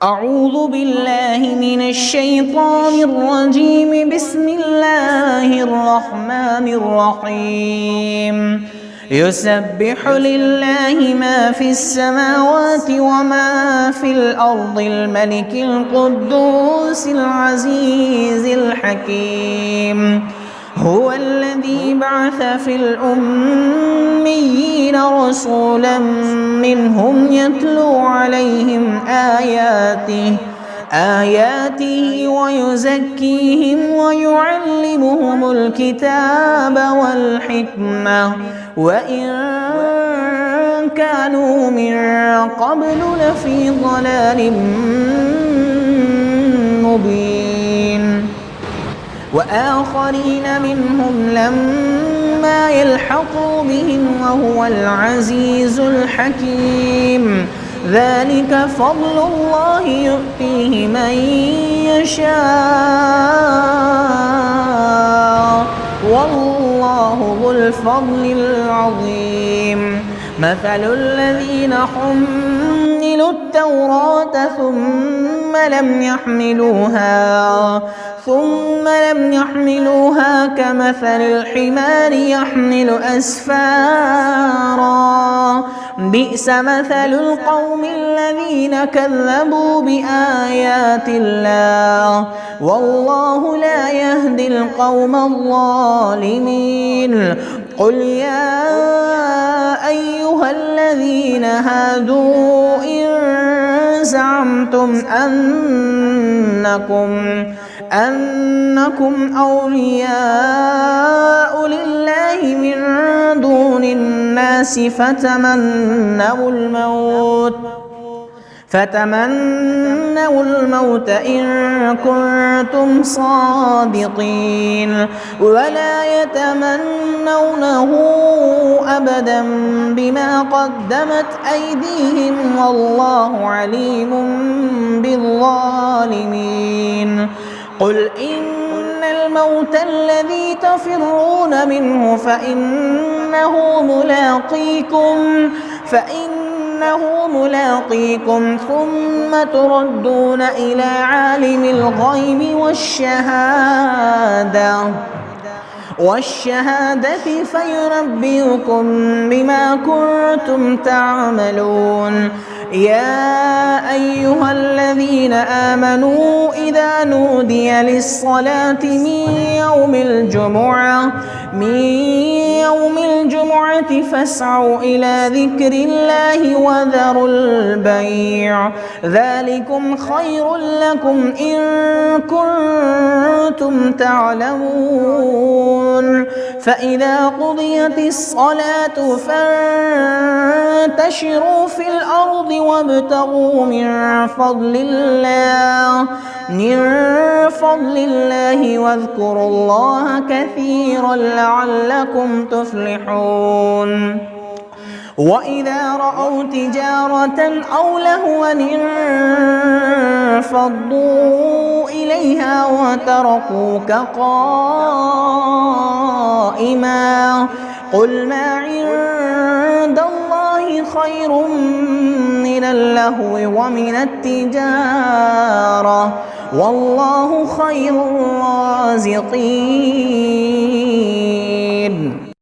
أعوذ بالله من الشيطان الرجيم. بسم الله الرحمن الرحيم. يسبح لله ما في السماوات وما في الأرض الملك القدوس العزيز الحكيم. هو الذي بعث في الأميين رسولا منهم يتلو عليهم آياته ويزكيهم ويعلمهم الكتاب والحكمة وإن كانوا من قبل لفي ضلال مبين. وآخرين منهم لما يلحقوا بهم وهو العزيز الحكيم. ذلك فضل الله يؤتيه من يشاء والله ذو الفضل العظيم. مثل الذين حملوا التوراة ثم لم يحملوها كمثل الحمار يحمل أسفارا. بئس مثل القوم الذين كذبوا بآيات الله والله لا يهدي القوم الظالمين. قل يا أيها الذين هادوا إن زعمتم أنكم أولياء لله من دون الناس فتمنوا الموت إن كنتم صادقين ولا يتمنونه أبدا بما قدمت أيديهم والله عليم بالظالمين. قل إن الموت الذي تفرون منه فإنه ملاقيكم ثم تردون إلى عالم الغيب والشهادة فينبئكم بما كنتم تعملون. يا أيها الذين آمنوا إذا نودي للصلاة من يوم الجمعة فاسعوا إلى ذكر الله وذروا البيع ذلكم خير لكم إن كنتم تعلمون. فإذا قضيت الصلاة فانتشروا في الأرض وابتغوا من فضل الله واذكروا الله كثيرا لعلكم تفلحون. وإذا رأوا تجارة أو لهوا انفضوا إليها وتركوك قائما. قل ما عند الله خير من اللهو ومن التجارة والله خير الرازقين.